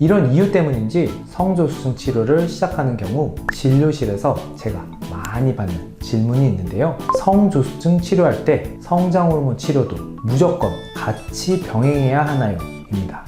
이런 이유 때문인지 성조숙증 치료를 시작하는 경우 진료실에서 제가 많이 받는 질문이 있는데요. 성조숙증 치료할 때 성장호르몬 치료도 무조건 같이 병행해야 하나요? 입니다.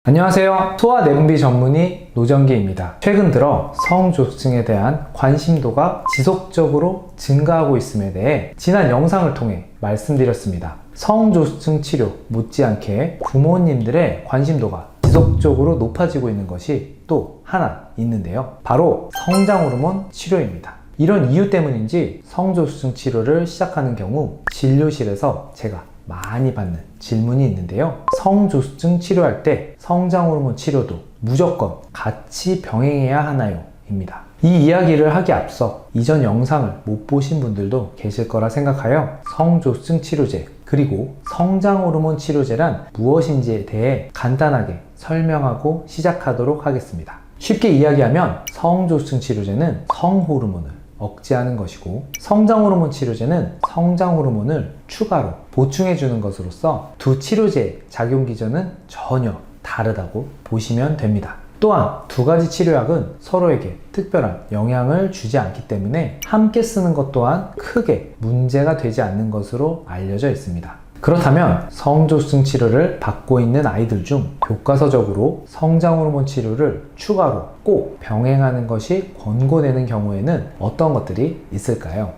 안녕하세요. 소아내분비 전문의 노정기입니다. 최근 들어 성조숙증에 대한 관심도가 지속적으로 증가하고 있음에 대해 지난 영상을 통해 말씀드렸습니다. 성조숙증 치료 못지않게 부모님들의 관심도가 지속적으로 높아지고 있는 것이 또 하나 있는데요. 바로 성장호르몬 치료입니다. 이런 이유 때문인지 성조숙증 치료를 시작하는 경우 진료실에서 제가 많이 받는 질문이 있는데요. 성조숙증 치료할 때 성장호르몬 치료도 무조건 같이 병행해야 하나요? 입니다. 이 이야기를 하기 앞서 이전 영상을 못 보신 분들도 계실 거라 생각하여 성조숙증 치료제 그리고 성장호르몬 치료제란 무엇인지에 대해 간단하게 설명하고 시작하도록 하겠습니다. 쉽게 이야기하면 성조숙증 치료제는 성호르몬을 억제하는 것이고 성장호르몬 치료제는 성장호르몬을 추가로 보충해 주는 것으로서 두 치료제의 작용 기전은 전혀 다르다고 보시면 됩니다. 또한 두 가지 치료약은 서로에게 특별한 영향을 주지 않기 때문에 함께 쓰는 것 또한 크게 문제가 되지 않는 것으로 알려져 있습니다. 그렇다면 성조숙증 치료를 받고 있는 아이들 중 교과서적으로 성장호르몬 치료를 추가로 꼭 병행하는 것이 권고되는 경우에는 어떤 것들이 있을까요?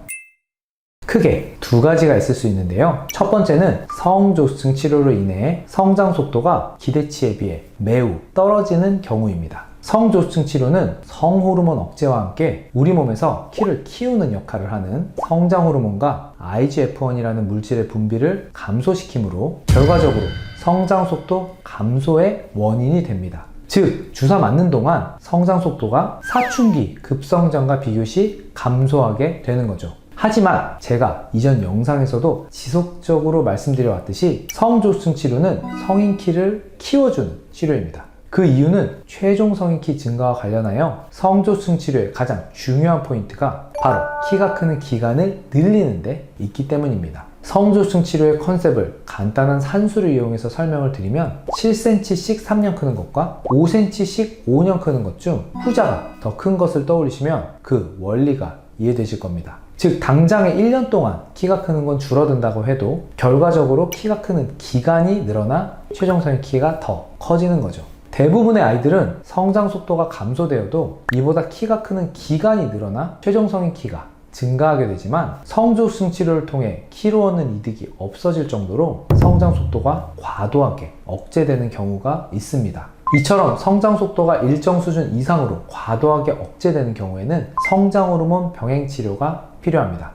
크게 두 가지가 있을 수 있는데요. 첫 번째는 성조숙증 치료로 인해 성장 속도가 기대치에 비해 매우 떨어지는 경우입니다. 성조숙증 치료는 성호르몬 억제와 함께 우리 몸에서 키를 키우는 역할을 하는 성장호르몬과 IGF-1이라는 물질의 분비를 감소시키므로 결과적으로 성장 속도 감소의 원인이 됩니다. 즉, 주사 맞는 동안 성장 속도가 사춘기 급성장과 비교시 감소하게 되는 거죠. 하지만 제가 이전 영상에서도 지속적으로 말씀드려왔듯이 성조숙증 치료는 성인 키를 키워주는 치료입니다. 그 이유는 최종 성인 키 증가와 관련하여 성조숙증 치료의 가장 중요한 포인트가 바로 키가 크는 기간을 늘리는 데 있기 때문입니다. 성조숙증 치료의 컨셉을 간단한 산수를 이용해서 설명을 드리면 7cm씩 3년 크는 것과 5cm씩 5년 크는 것 중 후자가 더 큰 것을 떠올리시면 그 원리가 이해되실 겁니다. 즉, 당장에 1년 동안 키가 크는 건 줄어든다고 해도 결과적으로 키가 크는 기간이 늘어나 최종성인 키가 더 커지는 거죠. 대부분의 아이들은 성장 속도가 감소되어도 이보다 키가 크는 기간이 늘어나 최종성인 키가 증가하게 되지만 성조숙증 치료를 통해 키로 얻는 이득이 없어질 정도로 성장 속도가 과도하게 억제되는 경우가 있습니다. 이처럼 성장 속도가 일정 수준 이상으로 과도하게 억제되는 경우에는 성장호르몬 병행 치료가 필요합니다.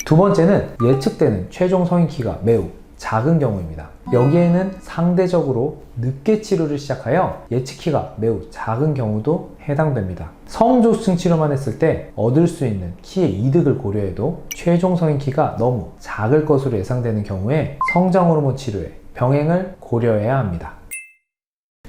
두 번째는 예측되는 최종 성인 키가 매우 작은 경우입니다. 여기에는 상대적으로 늦게 치료를 시작하여 예측키가 매우 작은 경우도 해당됩니다. 성조숙증 치료만 했을 때 얻을 수 있는 키의 이득을 고려해도 최종 성인 키가 너무 작을 것으로 예상되는 경우에 성장호르몬 치료의 병행을 고려해야 합니다.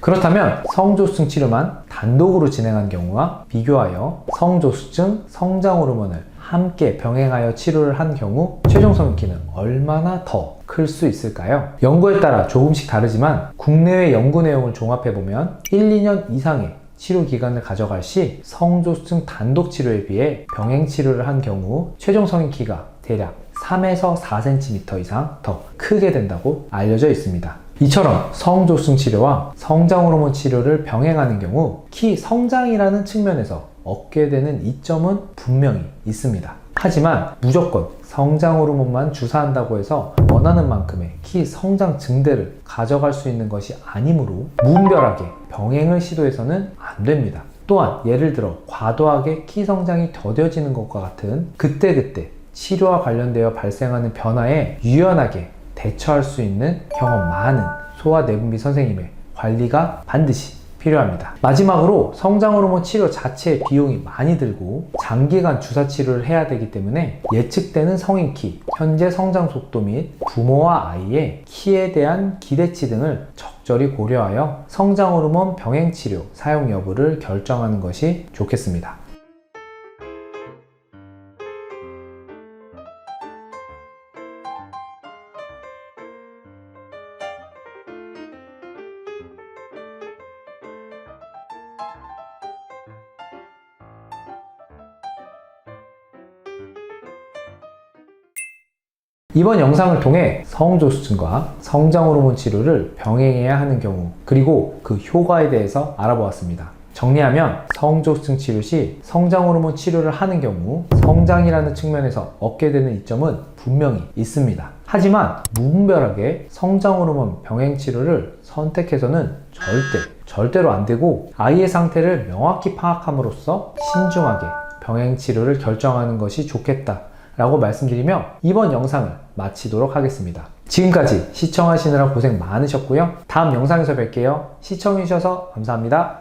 그렇다면 성조숙증 치료만 단독으로 진행한 경우와 비교하여 성조숙증, 성장호르몬을 함께 병행하여 치료를 한 경우 최종 성인 키는 얼마나 더 클 수 있을까요? 연구에 따라 조금씩 다르지만 국내외 연구 내용을 종합해보면 1, 2년 이상의 치료 기간을 가져갈 시 성조숙증 단독 치료에 비해 병행 치료를 한 경우 최종 성인 키가 대략 3에서 4cm 이상 더 크게 된다고 알려져 있습니다. 이처럼 성조숙증 치료와 성장호르몬 치료를 병행하는 경우 키 성장이라는 측면에서 얻게 되는 이점은 분명히 있습니다. 하지만 무조건 성장호르몬만 주사한다고 해서 원하는 만큼의 키 성장 증대를 가져갈 수 있는 것이 아니므로 무분별하게 병행을 시도해서는 안 됩니다. 또한 예를 들어 과도하게 키 성장이 더뎌지는 것과 같은 그때그때 치료와 관련되어 발생하는 변화에 유연하게 대처할 수 있는 경험 많은 소아내분비 선생님의 관리가 반드시 필요합니다. 마지막으로 성장호르몬 치료 자체의 비용이 많이 들고 장기간 주사 치료를 해야 되기 때문에 예측되는 성인 키, 현재 성장 속도 및 부모와 아이의 키에 대한 기대치 등을 적절히 고려하여 성장호르몬 병행 치료 사용 여부를 결정하는 것이 좋겠습니다. . 이번 영상을 통해 성조숙증과 성장호르몬 치료를 병행해야 하는 경우, 그리고 그 효과에 대해서 알아보았습니다. 정리하면 성조숙증 치료 시 성장호르몬 치료를 하는 경우 성장이라는 측면에서 얻게 되는 이점은 분명히 있습니다. 하지만 무분별하게 성장호르몬 병행 치료를 선택해서는 절대로 안 되고, 아이의 상태를 명확히 파악함으로써 신중하게 병행 치료를 결정하는 것이 좋겠다 라고 말씀드리며 이번 영상을 마치도록 하겠습니다. 지금까지 시청하시느라 고생 많으셨고요. 다음 영상에서 뵐게요. 시청해주셔서 감사합니다.